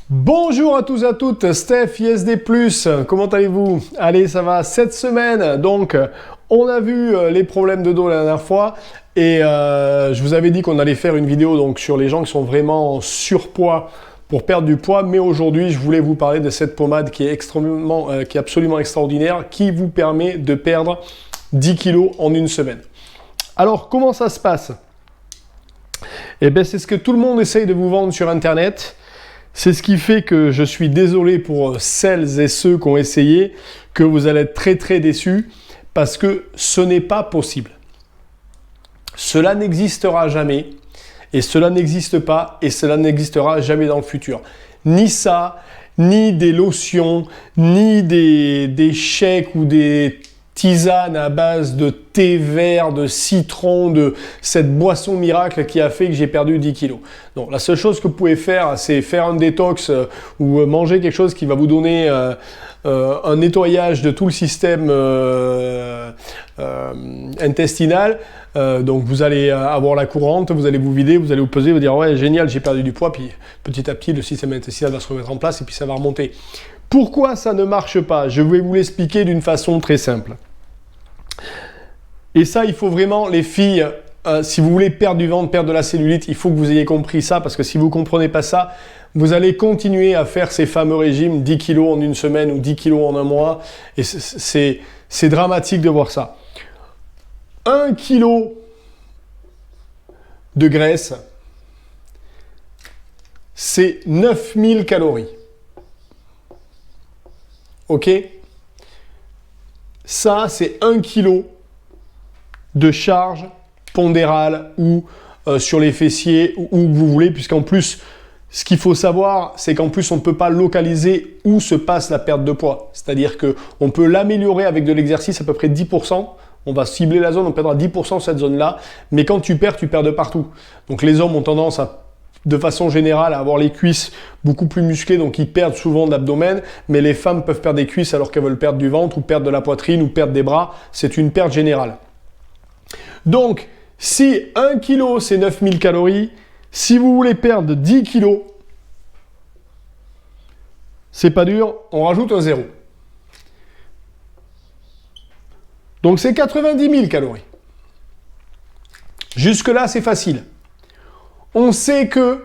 Bonjour à tous et à toutes, Steph ISD+, comment allez-vous? Allez, ça va, cette semaine, donc, on a vu les problèmes de dos la dernière fois, et je vous avais dit qu'on allait faire une vidéo donc, sur les gens qui sont vraiment en surpoids pour perdre du poids, mais aujourd'hui, je voulais vous parler de cette pommade qui est qui est absolument extraordinaire, qui vous permet de perdre 10 kilos en une semaine. Alors, comment ça se passe? Eh bien, c'est ce que tout le monde essaye de vous vendre sur Internet. C'est ce qui fait que je suis désolé pour celles et ceux qui ont essayé, que vous allez être très déçus, parce que ce n'est pas possible. Cela n'existera jamais, et cela n'existe pas, et cela n'existera jamais dans le futur. Ni ça, ni des lotions, ni des shakes ou des tisane à base de thé vert, de citron, de cette boisson miracle qui a fait que j'ai perdu 10 kilos. Donc la seule chose que vous pouvez faire, c'est faire un détox ou manger quelque chose qui va vous donner un nettoyage de tout le système intestinal. Donc vous allez avoir la courante, vous allez vous vider, vous allez vous peser, vous dire ouais génial j'ai perdu du poids, puis petit à petit le système intestinal va se remettre en place et puis ça va remonter. Pourquoi ça ne marche pas? Je vais vous l'expliquer d'une façon très simple. Et ça, il faut vraiment, les filles, si vous voulez perdre du ventre, perdre de la cellulite, il faut que vous ayez compris ça, parce que si vous ne comprenez pas ça, vous allez continuer à faire ces fameux régimes 10 kilos en une semaine ou 10 kilos en un mois, et c'est dramatique de voir ça. 1 kilo de graisse, c'est 9000 calories. Ok? Ça, c'est 1 kg de charge pondérale ou sur les fessiers, ou où vous voulez, puisqu'en plus, ce qu'il faut savoir, c'est qu'en plus, on ne peut pas localiser où se passe la perte de poids. C'est-à-dire qu'on peut l'améliorer avec de l'exercice à peu près 10%. On va cibler la zone, on perdra 10% cette zone-là. Mais quand tu perds de partout. Donc les hommes ont tendance à de façon générale à avoir les cuisses beaucoup plus musclées, donc ils perdent souvent de l'abdomen, mais les femmes peuvent perdre des cuisses alors qu'elles veulent perdre du ventre, ou perdre de la poitrine, ou perdre des bras, c'est une perte générale. Donc, si 1 kg c'est 9000 calories, si vous voulez perdre 10 kg, c'est pas dur, on rajoute un 0. Donc c'est 90 000 calories. Jusque-là, c'est facile. On sait que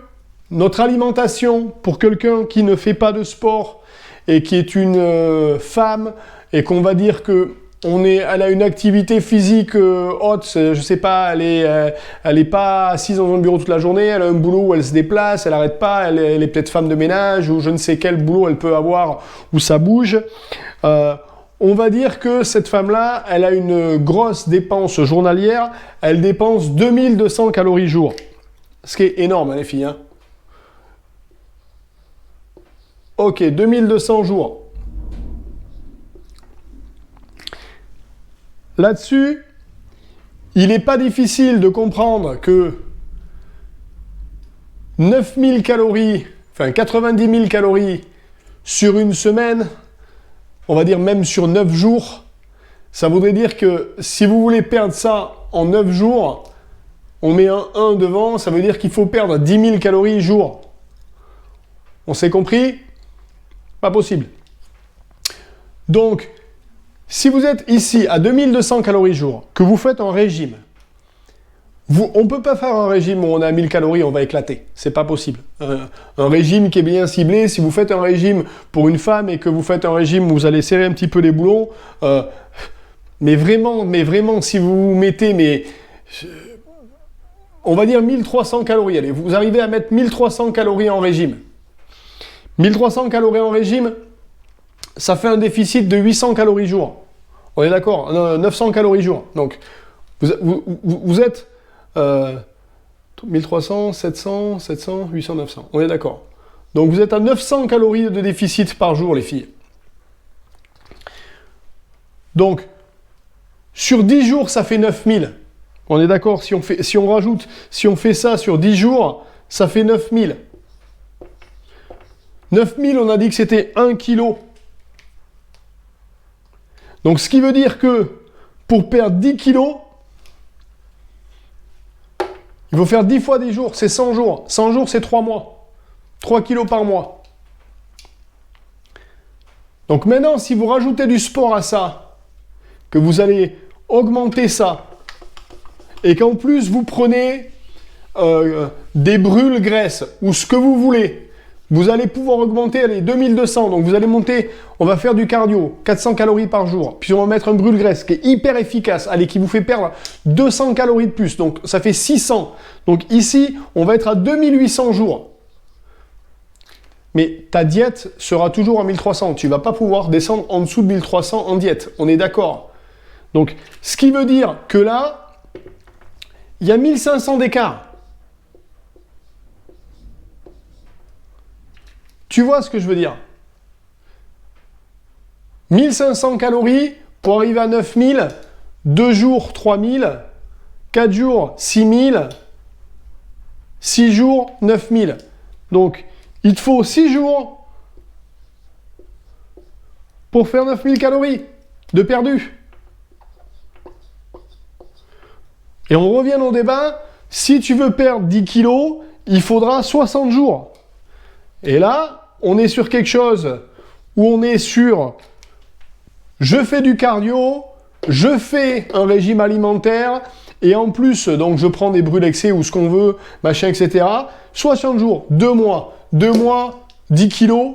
notre alimentation, pour quelqu'un qui ne fait pas de sport et qui est une femme, et qu'on va dire que elle a une activité physique haute, je sais pas, elle est pas assise dans un bureau toute la journée, elle a un boulot où elle se déplace, elle n'arrête pas, elle est peut-être femme de ménage, ou je ne sais quel boulot elle peut avoir où ça bouge. On va dire que cette femme-là, elle a une grosse dépense journalière, elle dépense 2200 calories jour. Ce qui est énorme, hein, les filles. Hein. Ok, 2200 jours. Là-dessus, il n'est pas difficile de comprendre que 9000 calories, enfin 90 000 calories sur une semaine, on va dire même sur 9 jours, ça voudrait dire que si vous voulez perdre ça en 9 jours, on met un 1 devant, ça veut dire qu'il faut perdre 10 000 calories jour. On s'est compris? Pas possible. Donc, si vous êtes ici à 2200 calories jour, que vous faites un régime, on ne peut pas faire un régime où on a 1000 calories, on va éclater. C'est pas possible. Un régime qui est bien ciblé, si vous faites un régime pour une femme et que vous faites un régime où vous allez serrer un petit peu les boulons, mais vraiment, si vous vous mettez, on va dire 1300 calories. Allez, vous arrivez à mettre 1300 calories en régime. 1300 calories en régime, ça fait un déficit de 800 calories jour. On est d'accord? 900 calories jour. Donc, vous êtes 1300, 700, 800, 900. On est d'accord. Donc, vous êtes à 900 calories de déficit par jour, les filles. Donc, sur 10 jours, ça fait 9000. On est d'accord, si on fait ça sur 10 jours, ça fait 9000. 9000, on a dit que c'était 1 kg. Donc, ce qui veut dire que pour perdre 10 kilos, il faut faire 10 fois 10 jours, c'est 100 jours. 100 jours, c'est 3 mois. 3 kilos par mois. Donc maintenant, si vous rajoutez du sport à ça, que vous allez augmenter ça, et qu'en plus vous prenez des brûle-graisses ou ce que vous voulez, vous allez pouvoir augmenter les 2200. Donc vous allez monter, on va faire du cardio, 400 calories par jour. Puis on va mettre un brûle-graisse qui est hyper efficace, allez, qui vous fait perdre 200 calories de plus. Donc ça fait 600. Donc ici, on va être à 2800 jours. Mais ta diète sera toujours en 1300. Tu ne vas pas pouvoir descendre en dessous de 1300 en diète. On est d'accord. Donc, ce qui veut dire que là, il y a 1500 d'écart. Tu vois ce que je veux dire? 1500 calories pour arriver à 9000, 2 jours 3000, 4 jours 6000, 6 jours 9000. Donc, il te faut 6 jours pour faire 9000 calories de perdu. Et on revient au débat, si tu veux perdre 10 kilos, il faudra 60 jours. Et là, on est sur quelque chose où on est sur je fais du cardio, je fais un régime alimentaire, et en plus, donc je prends des brûles excès ou ce qu'on veut, machin, etc. 60 jours, 2 mois, 10 kilos,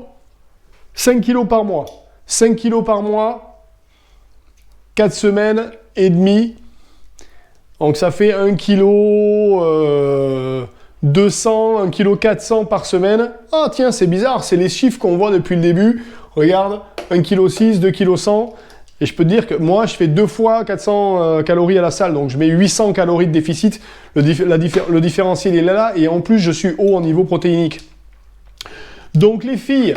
5 kilos par mois. 5 kilos par mois, 4 semaines et demie. Donc ça fait 1 kg 200, 1 kg 400 par semaine. Ah tiens, c'est bizarre, c'est les chiffres qu'on voit depuis le début. Regarde, 1 kg 6, 2 kg 100. Et je peux te dire que moi, je fais 2 fois 400 calories à la salle. Donc je mets 800 calories de déficit. Le différentiel il est là. Et en plus, je suis haut en niveau protéinique. Donc les filles,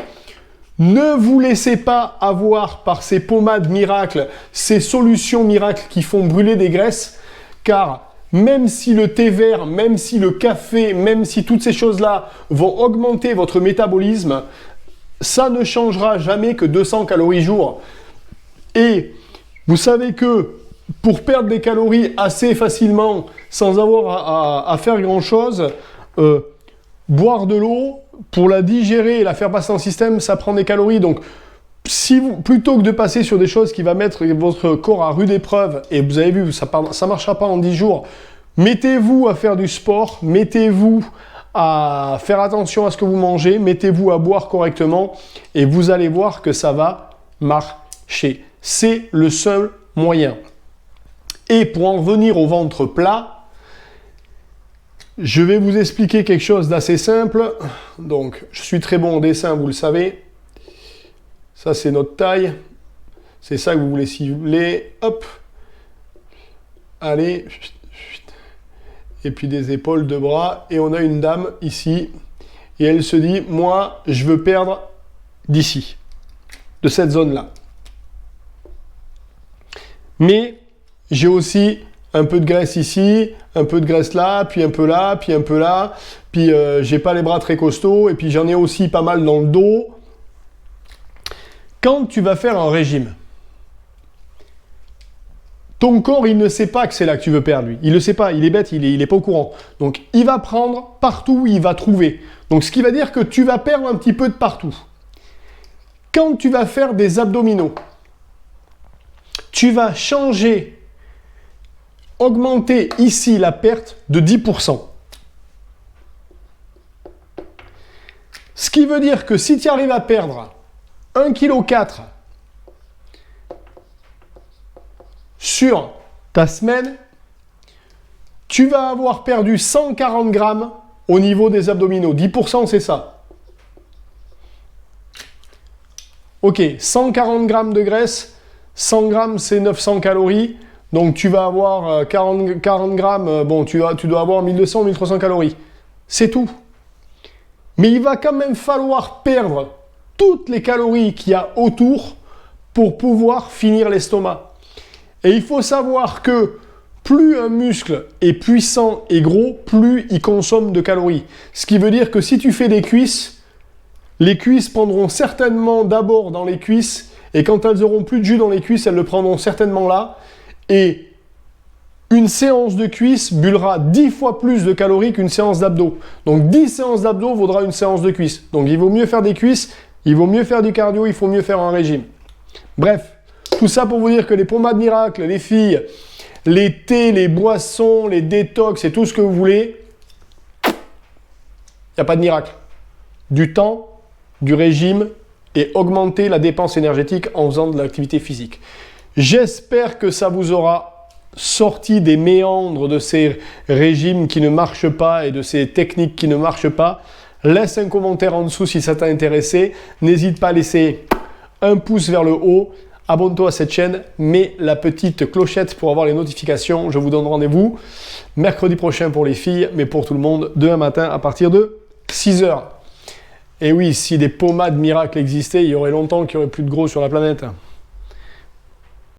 ne vous laissez pas avoir par ces pommades miracles, ces solutions miracles qui font brûler des graisses. Car même si le thé vert, même si le café, même si toutes ces choses-là vont augmenter votre métabolisme, ça ne changera jamais que 200 calories jour. Et vous savez que pour perdre des calories assez facilement, sans avoir à faire grand-chose, boire de l'eau, pour la digérer et la faire passer dans le système, ça prend des calories. Donc, si vous, plutôt que de passer sur des choses qui vont mettre votre corps à rude épreuve, et vous avez vu, ça ne marchera pas en 10 jours, mettez-vous à faire du sport, mettez-vous à faire attention à ce que vous mangez, mettez-vous à boire correctement, et vous allez voir que ça va marcher. C'est le seul moyen. Et pour en revenir au ventre plat, je vais vous expliquer quelque chose d'assez simple. Donc, je suis très bon en dessin, vous le savez. Ça, c'est notre taille. C'est ça que vous voulez cibler. Hop. Allez. Et puis des épaules, deux bras. Et on a une dame ici. Et elle se dit, moi, je veux perdre d'ici. De cette zone-là. Mais j'ai aussi un peu de graisse ici, un peu de graisse là, puis un peu là, puis un peu là. Puis j'ai pas les bras très costauds. Et puis j'en ai aussi pas mal dans le dos. Quand tu vas faire un régime, ton corps, il ne sait pas que c'est là que tu veux perdre, lui. Il ne le sait pas, il est bête, il est pas au courant. Donc, il va prendre partout où il va trouver. Donc, ce qui va dire que tu vas perdre un petit peu de partout. Quand tu vas faire des abdominaux, tu vas changer, augmenter ici la perte de 10%. Ce qui veut dire que si tu arrives à perdre 1,4 kg sur ta semaine, tu vas avoir perdu 140 grammes au niveau des abdominaux. 10%, c'est ça. Ok, 140 grammes de graisse, 100 grammes, c'est 900 calories. Donc, tu vas avoir 40 grammes, bon, tu dois avoir 1200, 1300 calories. C'est tout. Mais il va quand même falloir perdre toutes les calories qu'il y a autour pour pouvoir finir l'estomac. Et il faut savoir que plus un muscle est puissant et gros, plus il consomme de calories. Ce qui veut dire que si tu fais des cuisses, les cuisses prendront certainement d'abord dans les cuisses, et quand elles auront plus de jus dans les cuisses, elles le prendront certainement là. Et une séance de cuisses brûlera 10 fois plus de calories qu'une séance d'abdos. Donc 10 séances d'abdos vaudra une séance de cuisses. Donc il vaut mieux faire des cuisses Il vaut mieux faire du cardio, il faut mieux faire un régime. Bref, tout ça pour vous dire que les pommades miracles, les filles, les thés, les boissons, les détox et tout ce que vous voulez, il n'y a pas de miracle. Du temps, du régime et augmenter la dépense énergétique en faisant de l'activité physique. J'espère que ça vous aura sorti des méandres de ces régimes qui ne marchent pas et de ces techniques qui ne marchent pas. Laisse un commentaire en dessous si ça t'a intéressé. N'hésite pas à laisser un pouce vers le haut. Abonne-toi à cette chaîne, mets la petite clochette pour avoir les notifications. Je vous donne rendez-vous mercredi prochain pour les filles, mais pour tout le monde, demain matin à partir de 6 h. Et oui, si des pommades miracles existaient, il y aurait longtemps qu'il n'y aurait plus de gros sur la planète.